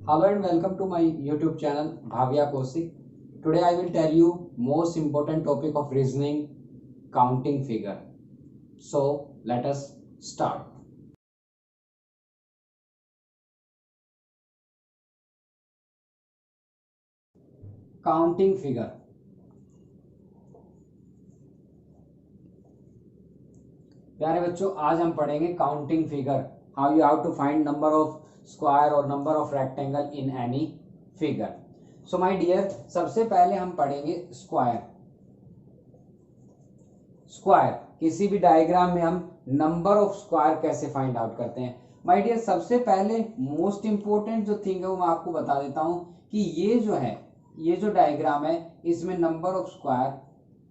Hello and welcome to my YouTube channel Bhavya Kosik. Today I will tell you most important topic of reasoning, counting figure. So let us start. Counting figure. प्यारे बच्चों, आज हम पढ़ेंगे counting figure, how you have to find number of square और number of rectangle in any figure. So my dear, सबसे पहले हम पढ़ेंगे स्क्वायर. स्क्वायर किसी भी डायग्राम में हम नंबर ऑफ स्क्वायर कैसे फाइंड आउट करते हैं. माय डियर, सबसे पहले मोस्ट इंपोर्टेंट जो थिंग है वो मैं आपको बता देता हूं कि ये जो डायग्राम है इसमें नंबर ऑफ स्क्वायर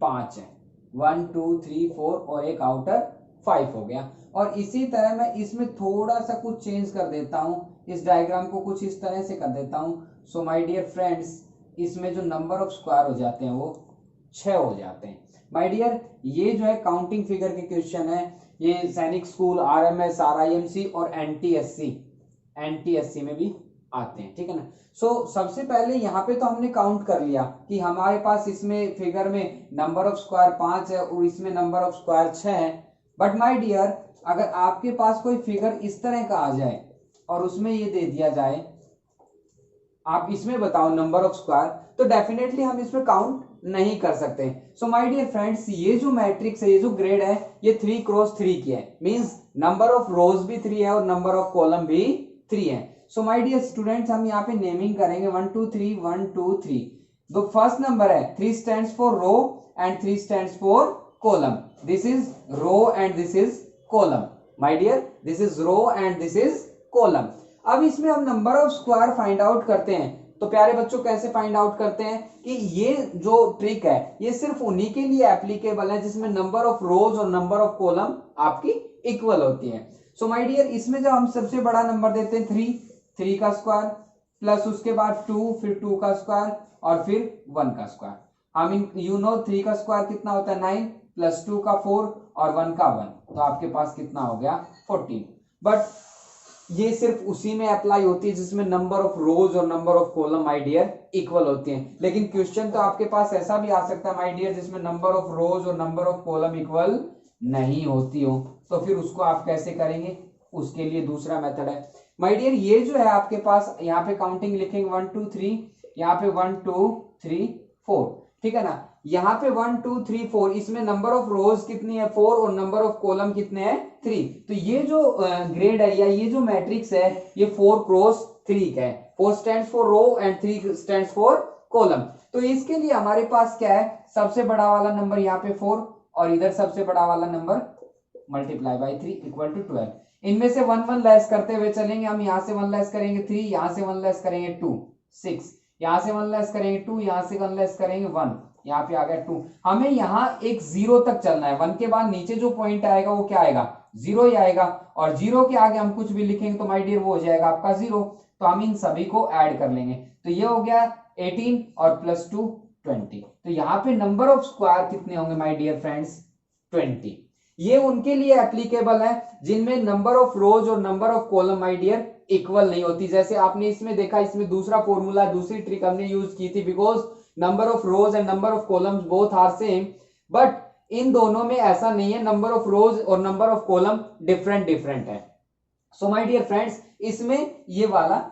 5 है. 1 2 3 4 और एक आउटर 5 हो गया. और इसी तरह मैं इसमें थोड़ा सा कुछ चेंज कर देता हूं, इस डायग्राम को कुछ इस तरह से कर देता हूं. सो माय डियर फ्रेंड्स, इसमें जो नंबर ऑफ स्क्वायर हो जाते हैं वो 6 हो जाते हैं. माय डियर, ये जो है काउंटिंग फिगर के क्वेश्चन है. ये सैनिक स्कूल, आरएमएस, आरआईएमसी और एनटीएससी में भी आते हैं. ठीक है ना. सो सबसे पहले यहाँ पे तो हमने काउंट कर लिया कि हमारे पास इसमें फिगर में नंबर ऑफ स्क्वायर 5 है और इसमें नंबर ऑफ स्क्वायर 6 है. बट माय डियर, अगर आपके पास कोई फिगर इस तरह का आ जाए और उसमें ये दे दिया जाए, आप इसमें बताओ नंबर ऑफ स्क्वायर, तो डेफिनेटली हम इसमें काउंट नहीं कर सकते. सो माय डियर फ्रेंड्स, ये जो मैट्रिक्स है, ये जो ग्रेड है, ये 3 क्रॉस 3 की है. मींस नंबर ऑफ रोज भी 3 है और नंबर ऑफ कॉलम भी 3 है. सो माय डियर स्टूडेंट्स, हम यहाँ पे नेमिंग करेंगे 1 2 3 1 2 3. जो फर्स्ट नंबर है 3 stands for row and 3 stands for column. This is row and this is column. My dear, this is row and this is column. अब इसमें हम number of square find out करते हैं. तो प्यारे बच्चों, कैसे फाइंड आउट करते हैं कि ये जो ट्रिक है ये सिर्फ उन्हीं के लिए एप्लीकेबल है जिसमें नंबर ऑफ रोज और नंबर ऑफ कॉलम आपकी इक्वल होती है. सो माय डियर, इसमें जब हम सबसे बड़ा नंबर देते हैं 3 का स्क्वायर, प्लस उसके बाद 2, फिर 2 का स्क्वायर और फिर 1 का square. I mean you know 3 का स्क्वायर कितना होता है 9, प्लस 2 का 4 और 1 का 1, तो आपके पास कितना हो गया 14. बट ये सिर्फ उसी में अप्लाई होती है जिसमें नंबर ऑफ रोज और number of column my dear equal होती हैं. लेकिन क्वेश्चन तो आपके पास ऐसा भी आ सकता है माय डियर जिसमें नंबर ऑफ रोज और नंबर ऑफ कॉलम इक्वल नहीं होती हो, तो फिर उसको आप कैसे करेंगे, उसके लिए दूसरा मेथड है. माय डियर, ये जो है आपके पास यहाँ पे काउंटिंग लिखेंगे 1 2 3, यहाँ पे 1 2 3 4. ठीक है ना. यहाँ पे 1 2 3 4, इसमें नंबर ऑफ रोज कितनी है 4 और नंबर ऑफ कॉलम कितने हैं 3. तो ये जो ग्रेड है या ये जो मैट्रिक्स है ये 4 क्रॉस 3 का है. 4 stands for row and 3 stands for column. तो इसके लिए हमारे पास क्या है, सबसे बड़ा वाला नंबर यहाँ पे 4 और इधर सबसे बड़ा वाला number multiply by 3 equal to 12. इनमें से 1 1 लेस करते हुए चलेंगे. हम यहाँ से 1 लेस करेंगे 3, यहाँ से 1 लेस करेंगे 2 6, यहाँ से 1 लेस करेंगे 2, यहाँ से 1 लेस करेंगे 1, यहाँ पे आ गया 2. हमें यहाँ एक 0 तक चलना है. 1 के बाद नीचे जो पॉइंट आएगा वो क्या आएगा, 0 ही आएगा. और 0 के आगे हम कुछ भी लिखेंगे तो माय डियर वो हो जाएगा आपका 0. तो हम इन सभी को ऐड कर लेंगे. तो ये हो गया 18 और प्लस 2 20. तो यहाँ पे नंबर ऑफ स्क्वायर कितने होंगे माय डियर फ्रेंड्स 20. ये उनके लिए एप्लीकेबल है जिनमें नंबर ऑफ रोज और number of column my dear equal नहीं होती. जैसे आपने इसमें देखा, इसमें दूसरा फॉर्मूला, दूसरी ट्रिक हमने यूज की थी, because number of rows and number of columns both are same. But इन दोनों में ऐसा नहीं है, नंबर ऑफ रोज और number of column different different है. सो माय डियर फ्रेंड्स, इसमें ये वाला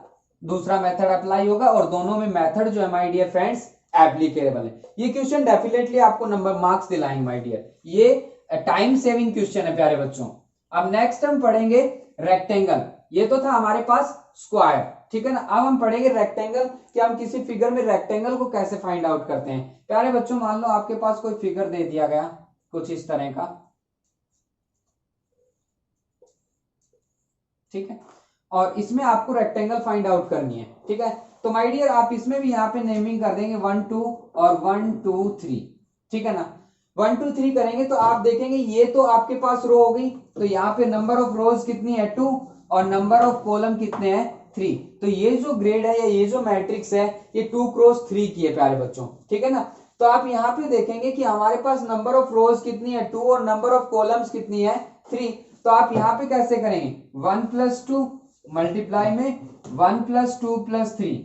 दूसरा मेथड अप्लाई होगा और दोनों में मेथड जो है माय डियर फ्रेंड्स एप्लीकेबल है. ये क्वेश्चन डेफिनेटली आपको नंबर मार्क्स दिलाएंगे माय डियर. ये टाइम सेविंग क्वेश्चन है प्यारे बच्चों. अब नेक्स्ट हम पढ़ेंगे रेक्टेंगल. ये तो था हमारे पास स्क्वायर. ठीक है ना. अब हम पढ़ेंगे रेक्टेंगल कि हम किसी फिगर में रेक्टेंगल को कैसे फाइंड आउट करते हैं. प्यारे बच्चों, मान लो आपके पास कोई फिगर दे दिया गया कुछ इस तरह का. ठीक है. और इसमें आपको रेक्टेंगल फाइंड आउट करनी है. ठीक है. तो माय डियर, आप इसमें भी यहाँ पे नेमिंग कर देंगे 1 2 और 1 2 3. ठीक है ना. 1 2 3 करेंगे तो आप देखेंगे ये तो आपके पास रो हो गई. तो यहाँ पे नंबर ऑफ रोज कितनी है 2 और नंबर ऑफ कॉलम कितने हैं 3. तो ये जो ग्रेड है या ये जो मैट्रिक्स है ये 2 क्रॉस 3 की है प्यारे बच्चों. ठीक है ना. तो आप यहाँ पे देखेंगे कि हमारे पास नंबर ऑफ रोज कितनी है 2 और नंबर ऑफ कॉलम्स कितनी है 3. तो आप यहाँ पे कैसे करेंगे 1 + 2 मल्टीप्लाई में 1 + 2 + 3,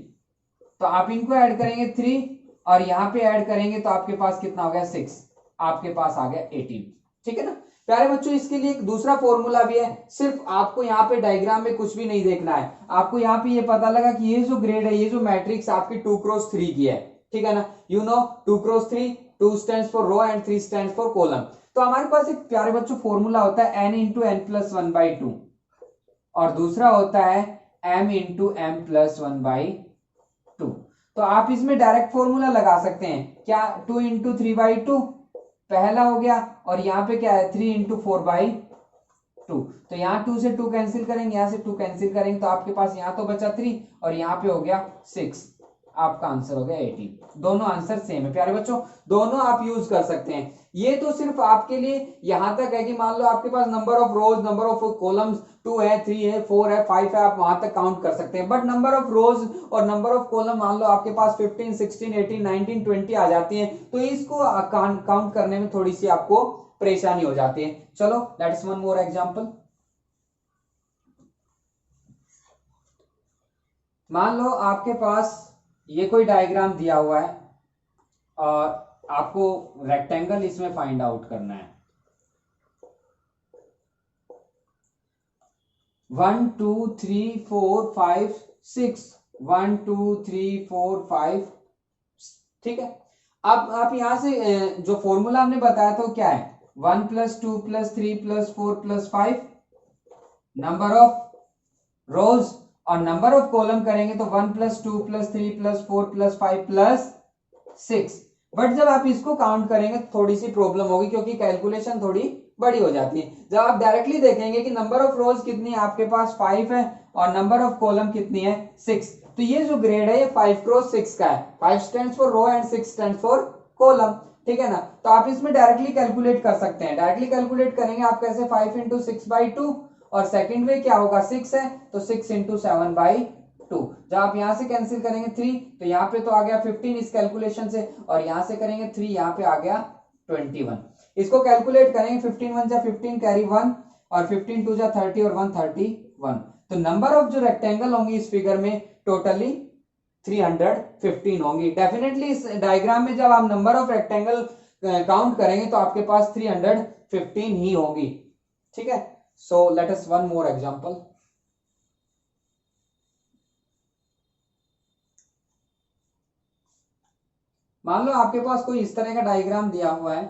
तो आप इनको ऐड करेंगे 3 और यहाँ पे ऐड करेंगे तो आपके पास कितना हो गया 6, आपके पास आ गया 18। ठीक है ना प्यारे बच्चों, इसके लिए एक दूसरा फॉर्मूला भी है, सिर्फ आपको यहाँ पे डायग्राम में कुछ भी नहीं देखना है, आपको यहाँ पे ये पता लगा कि ये जो ग्रेड है, ये जो मैट्रिक्स आपकी 2x3 की है, ठीक है ना, you know 2x3, 2 stands for row and 3 stands for column. तो हमारे पास एक प्यारे बच्चों फॉर्मूला होता है n × n+1/2 और दूसरा होता है m × m+1/2। तो आप इसमें डायरेक्ट फॉर्मूला लगा सकते हैं, क्या 2 × 3/2 पहला हो गया, और यहाँ पे क्या है 3 × 4/2, तो यहाँ 2 से 2 कैंसिल करेंगे, यहाँ से 2 कैंसिल करेंगे, तो आपके पास यहाँ तो बचा 3 और यहाँ पे हो गया 6, आपका आंसर हो गया 18। दोनों आंसर सेम है प्यारे बच्चों, दोनों आप यूज कर सकते हैं। ये तो सिर्फ आपके लिए यहां तक है कि मान लो आपके पास number of rows, number of columns 2 है, 3 है, 4 है, 5 है, आप वहां तक काउंट कर सकते हैं। बट नंबर ऑफ रोज और नंबर ऑफ कॉलम मान लो आपके पास 15, 16, 18, 19, 20 आ जाती हैं, तो इसको काउंट करने में थोड़ी सी आपको परेशानी हो जाती है। चलो लेट्स वन मोर एग्जांपल। मान लो आपके पास ये कोई डायग्राम दिया हुआ है और आपको रेक्टेंगल इसमें फाइंड आउट करना है। 1 2 3 4 5 6, 1 2 3 4 5, ठीक है। अब आप यहां से जो फॉर्मूला हमने बताया था क्या है, 1 + 2 + 3 + 4 + 5 नंबर ऑफ रोज, और नंबर ऑफ कॉलम करेंगे तो 1 + 2 + 3 + 4 + 5 + 6। बट जब आप इसको काउंट करेंगे तो थोड़ी सी प्रॉब्लम होगी, क्योंकि कैलकुलेशन थोड़ी बड़ी हो जाती है। जब आप डायरेक्टली देखेंगे कि नंबर ऑफ रोज कितनी है, आपके पास 5 है और नंबर ऑफ कॉलम कितनी है 6, तो ये जो ग्रेड है ये 5 × 6 का है। 5 stands for row and 6 stands for column, ठीक है ना। तो आप इसमें डायरेक्टली कैलकुलेट कर सकते हैं। डायरेक्टली कैलकुलेट करेंगे आप कैसे, 5 × 6/2 और सेकंड वे क्या होगा 6 है, तो 6 × 7/2। जब आप यहां से कैंसिल करेंगे 3, तो यहाँ पे तो आ गया 15 इस कैलकुलेशन से, और यहां से करेंगे 3, यहाँ पे आ गया 21। इसको कैलकुलेट करेंगे, 15 1 जा 15 कैरी 1 और 15 2 जा 30 और 1 31। तो नंबर ऑफ जो रेक्टेंगल होंगी इस फिगर में टोटली 315 होंगी। डेफिनेटली इस डायग्राम में जब आप नंबर ऑफ रेक्टेंगल काउंट करेंगे तो आपके पास 315 ही होंगी, ठीक है। So let us one more example. मान लो आपके पास कोई इस तरह का डायग्राम दिया हुआ है,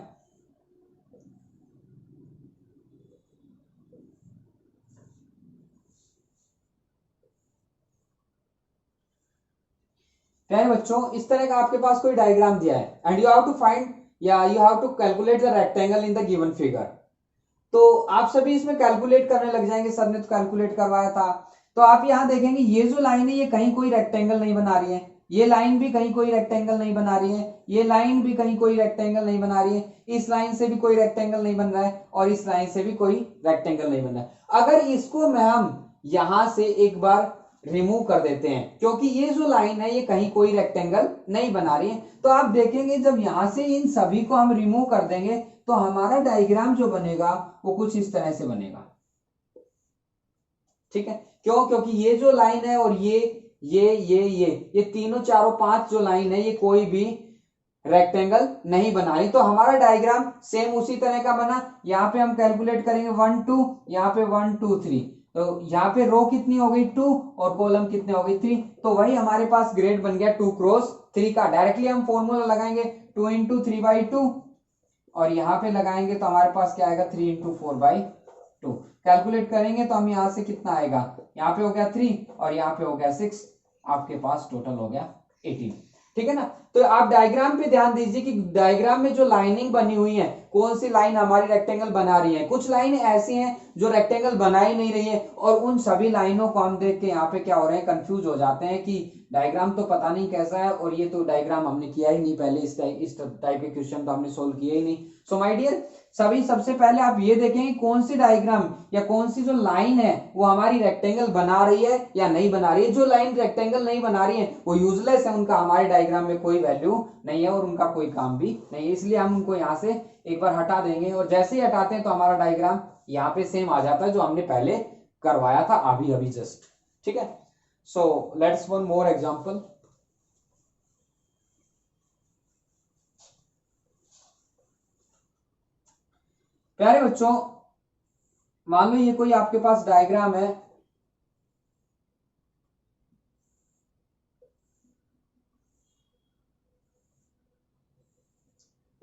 प्यारे बच्चों इस तरह का आपके पास कोई डायग्राम दिया है and you have to find या you have to calculate the rectangle in the given figure. तो आप सभी इसमें कैलकुलेट करने लग जाएंगे, सर ने तो कैलकुलेट करवाया था। तो आप यहां देखेंगे ये जो लाइन है ये कहीं कोई रेक्टेंगल नहीं बना रही है, ये लाइन भी कहीं कोई रेक्टेंगल नहीं बना रही है, ये लाइन भी कहीं कोई रेक्टेंगल नहीं बना रही है, इस लाइन से भी कोई रेक्टेंगल नहीं बन रहा है और इस लाइन से भी कोई रेक्टेंगल नहीं बन रहा है। अगर इसको मैं हम यहां से एक बार रिमूव कर देते हैं, क्योंकि ये जो लाइन है ये कहीं कोई रेक्टेंगल नहीं बना रही है, तो आप देखेंगे जब यहां से इन सभी को हम रिमूव कर देंगे तो हमारा डायग्राम जो बनेगा वो कुछ इस तरह से बनेगा, ठीक है। क्यों, क्योंकि ये जो लाइन है और ये तीनों चारों 5 जो लाइन है ये कोई भी रेक्टेंगल नहीं बना रही। तो हमारा डायग्राम सेम उसी तरह का बना। यहाँ पे हम कैलकुलेट करेंगे 1 2, यहाँ पे 1 2 3, तो यहाँ पे रो कितनी हो गई 2 और कॉलम कितने हो गई 3, तो वही हमारे पास ग्रेड बन गया 2 × 3 का। डायरेक्टली हम फॉर्मूला लगाएंगे 2 × 3/2 और यहाँ पे लगाएंगे तो हमारे पास क्या आएगा 3 × 4/2। कैलकुलेट करेंगे तो हम यहाँ से कितना आएगा, यहाँ पे हो गया 3 और यहाँ पे हो गया 6, आपके पास टोटल हो गया 18, ठीक है ना। तो आप डायग्राम पे ध्यान दीजिए कि डायग्राम में जो लाइनिंग बनी हुई है कौन सी लाइन हमारी रेक्टेंगल बना रही है। कुछ लाइनें ऐसी हैं जो रेक्टेंगल बना ही नहीं रही है और उन सभी लाइनों को हम देख के यहाँ पे क्या हो रहे हैं, कंफ्यूज हो जाते हैं कि डायग्राम तो पता नहीं कैसा है और ये तो डायग्राम हमने किया ही नहीं पहले, इस टाइप के क्वेश्चन तो हमने सोल्व किए ही नहीं। सो माय डियर सभी सबसे पहले आप ये देखेंगे कौन सी डायग्राम या कौन सी जो लाइन है वो हमारी रेक्टेंगल बना रही है या नहीं बना रही है। जो लाइन रेक्टेंगल नहीं बना रही है वो यूजलेस है, उनका हमारे डायग्राम में कोई वैल्यू नहीं है और उनका कोई काम भी नहीं है, इसलिए हम उनको यहाँ से एक बार हटा देंगे और जैसे ही हटाते हैं तो हमारा डायग्राम यहाँ पे सेम आ जाता है जो हमने पहले करवाया था अभी अभी जस्ट, ठीक है। सो लेट्स वन मोर एग्जांपल। प्यारे बच्चों, मान लो ये कोई आपके पास डायग्राम है,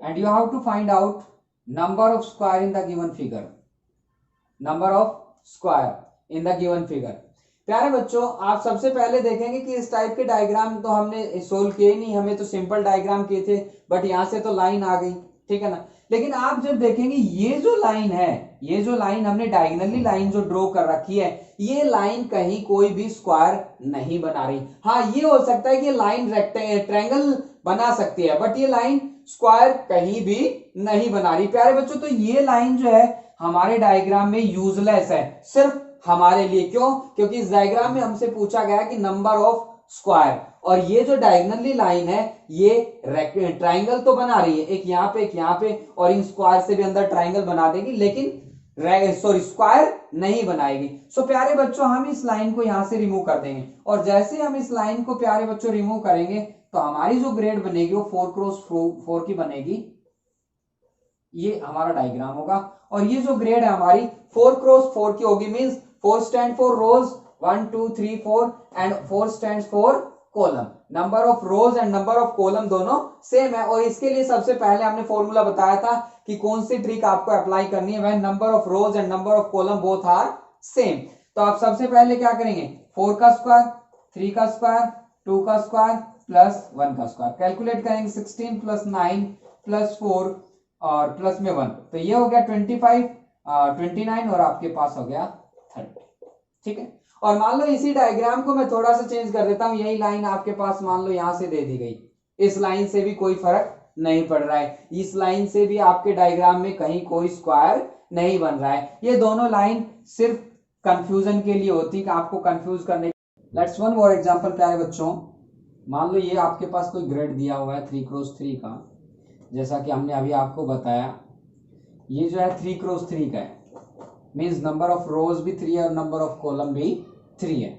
and you have to find out number of square in the given figure, number of square in the given figure। प्यारे बच्चों, आप सबसे पहले देखेंगे कि इस टाइप के डायग्राम तो हमने सोल्व किए नहीं, हमें तो सिंपल डायग्राम किए थे, बट यहां से तो लाइन आ गई, ठीक है ना। लेकिन आप जब देखेंगे ये जो लाइन है, ये जो लाइन हमने डायगोनली लाइन जो ड्रॉ कर रखी है, ये लाइन कहीं कोई भी स्क्वायर नहीं बना रही। हाँ, ये हो सकता है कि लाइन ट्रायंगल बना सकती है, बट ये लाइन स्क्वायर कहीं भी नहीं बना रही। प्यारे बच्चों, तो ये लाइन जो है हमारे डायग्राम में यूजलेस है, सिर्फ हमारे लिए। क्यों? क्योंकि इस डायग्राम में हमसे पूछा गया कि नंबर ऑफ स्क्वायर, और ये जो डायगोनली लाइन है ये ट्रायंगल तो बना रही है, एक यहाँ पे एक यहाँ पे, और इन स्क्वायर से भी अंदर ट्रायंगल बना देगी, लेकिन स्क्वायर नहीं बनाएगी। सो प्यारे बच्चों, हम इस लाइन को यहां से रिमूव कर देंगे, और जैसे हम इस लाइन को प्यारे बच्चों रिमूव करेंगे तो हमारी जो ग्रेड बनेगी वो 4x4 की बनेगी। ये हमारा डायग्राम होगा, और ये जो ग्रेड है हमारी 4x4 की होगी। Means 4 stand for rows 1 2 3 4 and 4 stand for column. Number of rows and number of column दोनों सेम है, और इसके लिए सबसे पहले हमने फॉर्मूला बताया था कि कौन सी ट्रिक आपको अप्लाई करनी है, when number of rows and number of column both are same. तो आप सबसे पहले क्या करेंगे, 4 का स्क्वायर, 3 का स्क्वायर, 2 का स्क्वायर प्लस 1 का स्क्वायर, कैलकुलेट करेंगे 16 प्लस 9 प्लस 4 और प्लस में 1, तो ये हो गया 25, 29 और आपके पास हो गया 30, ठीक है। और मान लो इसी डायग्राम को मैं थोड़ा सा चेंज कर देता हूं, यही लाइन आपके पास मान लो यहां से दे दी गई, इस लाइन से भी कोई फर्क नहीं पड़ रहा है, इस लाइन से भी आपके डायग्राम में कहीं कोई स्क्वायर नहीं बन रहा है। ये दोनों लाइन सिर्फ कंफ्यूजन के लिए होती है, आपको कंफ्यूज करने। लेट्स वन मोर एग्जांपल प्यारे बच्चों। मान लो ये आपके पास कोई ग्रिड दिया हुआ है 3x3 का, जैसा कि हमने अभी आपको बताया, ये जो है 3x3 का है, मींस नंबर ऑफ रोज भी 3 है और नंबर ऑफ कॉलम भी 3 है,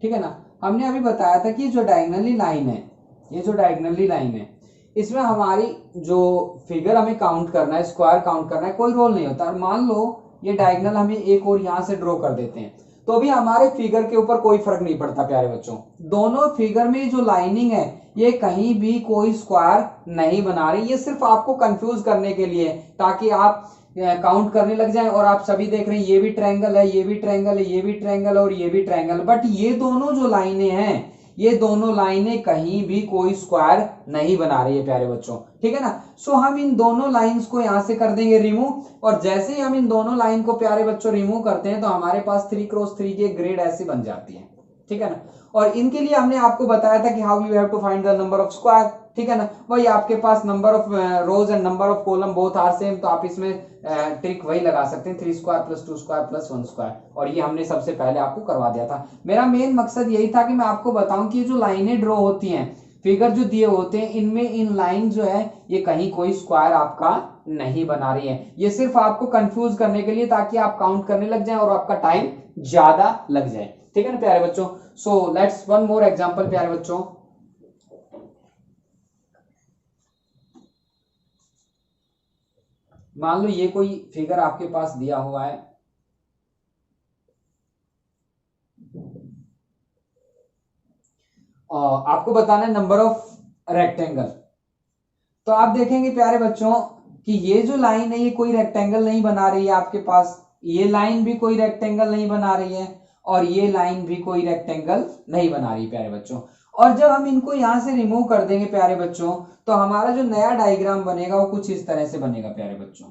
ठीक है ना। हमने अभी बताया था कि जो डायगोनली लाइन है, ये जो डायगोनली लाइन है, इसमें हमारी जो फिगर हमें काउंट करना है, स्क्वायर काउंट करना है, कोई रोल नहीं होता। और मान लो ये डायगोनल हमें एक और यहां से ड्रॉ कर देते हैं, तो भी हमारे फिगर के ऊपर कोई फर्क नहीं पड़ता प्यारे बच्चों। दोनों फिगर में जो लाइनिंग है ये कहीं भी कोई स्क्वायर नहीं बना रही, ये सिर्फ आपको कंफ्यूज करने के लिए, ताकि आप काउंट करने लग जाएं और आप सभी देख रहे हैं ये भी ट्रायंगल है, ये भी ट्रायंगल है, ये भी ट्रायंगल और ये भी ट्रायंगल, बट ये दोनों जो लाइनें हैं, ये दोनों लाइनें कहीं भी कोई स्क्वायर नहीं बना रही है प्यारे बच्चों, ठीक है ना। सो हम इन दोनों लाइंस को यहां से कर देंगे रिमूव, और जैसे ही हम इन दोनों लाइन को प्यारे बच्चों रिमूव करते हैं तो हमारे पास 3x3 की ग्रेड ऐसी बन जाती है, ठीक है ना। और इनके लिए हमने आपको बताया था कि how you have to find the number of square, ठीक है ना। वही आपके पास number of rows and number of column both are same, तो आप इसमें ट्रिक वही लगा सकते हैं, 3 square plus 2 square plus 1 square, और ये हमने सबसे पहले आपको करवा दिया था। मेरा मेन मकसद यही था कि मैं आपको बताऊं कि जो लाइनें ड्रॉ होती हैं, फिगर जो दिए होते हैं, इनमें इन लाइन जो है ये कहीं कोई स्क्वायर आपका नहीं बना रही है, ये सिर्फ आपको कंफ्यूज करने के लिए, ताकि आप काउंट करने लग जाए और आपका टाइम ज्यादा लग जाए, ठीक है ना प्यारे बच्चों। सो लेट्स वन मोर एग्जांपल प्यारे बच्चों। मान लो ये कोई फिगर आपके पास दिया हुआ है, और आपको बताना है नंबर ऑफ रेक्टेंगल। तो आप देखेंगे प्यारे बच्चों कि ये जो लाइन है ये कोई रेक्टेंगल नहीं बना रही है आपके पास, ये लाइन भी कोई रेक्टेंगल नहीं बना रही है, और ये लाइन भी कोई रेक्टेंगल नहीं बना रही प्यारे बच्चों। और जब हम इनको यहां से रिमूव कर देंगे प्यारे बच्चों, तो हमारा जो नया डायग्राम बनेगा वो कुछ इस तरह से बनेगा प्यारे बच्चों,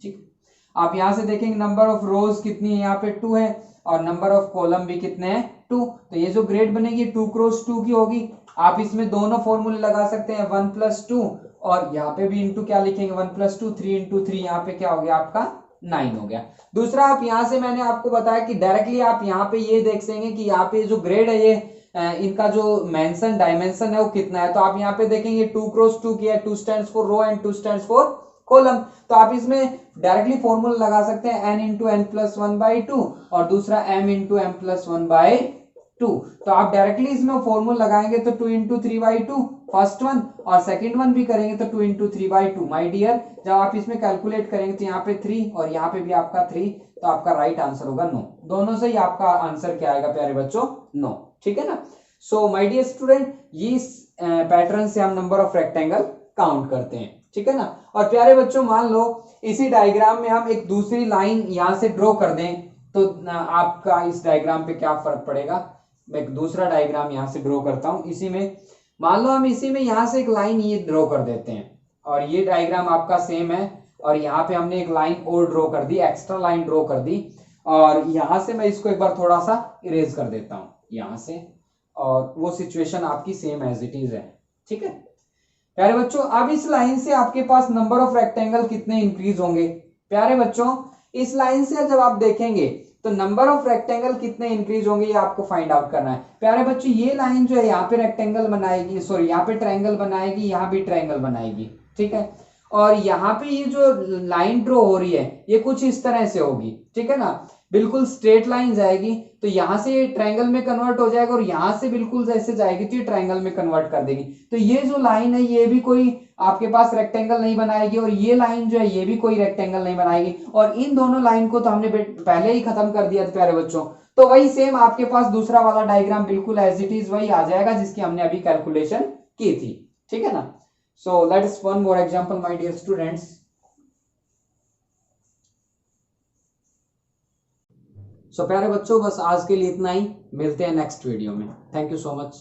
ठीक। आप यहां से देखेंगे नंबर ऑफ रोज कितनी है, यहाँ पे 2 है, और नंबर ऑफ कॉलम भी कितने हैं 2, तो ये जो ग्रेड बनेगी 2x2 की होगी। आप इसमें दोनों फॉर्मूले लगा सकते हैं, 1 + 2, और यहाँ पे भी इंटू क्या लिखेंगे 1 + 2, 3 × 3, यहाँ पे क्या हो गया आपका 9 हो गया। दूसरा, आप यहाँ से मैंने आपको बताया कि डायरेक्टली आप यहाँ पे ये देख सकेंगे कि यहाँ पे जो ग्रेड है ये इनका जो डायमेंशन है वो कितना है। तो आप यहाँ पे देखेंगे 2x2 की है, 2 stands for row and 2 stands for column. तो आप इसमें डायरेक्टली फॉर्मूला लगा सकते हैं n into N plus one by two और दूसरा m into M plus one by two. तो आप डायरेक्टली इसमें फॉर्मूला लगाएंगे तो 2 into three by two first one, और सेकंड वन भी करेंगे तो 2 into three by two. My dear, जब आप इसमें कैलकुलेट करेंगे तो यहाँ पे 3 और यहाँ पे भी आपका 3, तो आपका राइट आंसर होगा 9। दोनों से ही आपका आंसर क्या आएगा प्यारे बच्चों? 9। ठीक है ना। सो माय डियर स्टूडेंट, इस पैटर्न से हम नंबर ऑफ रेक्टेंगल काउंट करते हैं। ठीक है ना। और प्यारे बच्चों, मान लो इसी डायग्राम में हम एक दूसरी लाइन यहां से ड्रॉ कर दें, तो आपका इस डायग्राम पे क्या फर्क पड़ेगा? मैं एक दूसरा डायग्राम यहां से ड्रॉ करता हूं। इसी में मान लो हम इसी में यहां से एक लाइन ये ड्रॉ कर देते हैं, और ये डायग्राम आपका सेम है, और यहाँ पे हमने एक लाइन और ड्रॉ कर दी, एक्स्ट्रा लाइन ड्रॉ कर दी, और यहां से मैं इसको एक बार थोड़ा सा इरेज कर देता हूं यहां से, और वो सिचुएशन आपकी सेम एज इट इज है। ठीक है प्यारे बच्चों, अब इस लाइन से आपके पास नंबर ऑफ रेक्टेंगल कितने इंक्रीज होंगे? प्यारे बच्चों, इस लाइन से जब आप देखेंगे तो नंबर ऑफ रेक्टेंगल कितने इंक्रीज होंगे ये आपको फाइंड आउट करना है। प्यारे बच्चों, ये लाइन जो है यहाँ पे रेक्टेंगल बनाएगी, सॉरी यहाँ पे ट्रायंगल बनाएगी, यहाँ भी ट्रायंगल बनाएगी। ठीक है, और यहाँ पे ये जो लाइन ड्रॉ हो रही है ये कुछ इस तरह से होगी। ठीक है ना, बिल्कुल स्ट्रेट लाइन जाएगी, तो यहां से ये ट्रायंगल में कन्वर्ट हो जाएगा, और यहां से बिल्कुल जैसे जाएगी तो ये ट्रायंगल में कन्वर्ट कर देगी। तो ये जो लाइन है ये भी कोई आपके पास रेक्टेंगल नहीं बनाएगी, और ये लाइन जो है ये भी कोई रेक्टेंगल नहीं बनाएगी, और इन दोनों लाइन को तो हमने पहले ही खत्म कर दिया था प्यारे बच्चों। तो वही सेम आपके पास दूसरा वाला डायग्राम बिल्कुल एज इट इज वही आ जाएगा जिसकी हमने अभी कैलकुलेशन की थी। ठीक है ना। So let's one more example my dear students. So प्यारे बच्चों, बस आज के लिए इतना ही, मिलते हैं नेक्स्ट वीडियो में। Thank you so much.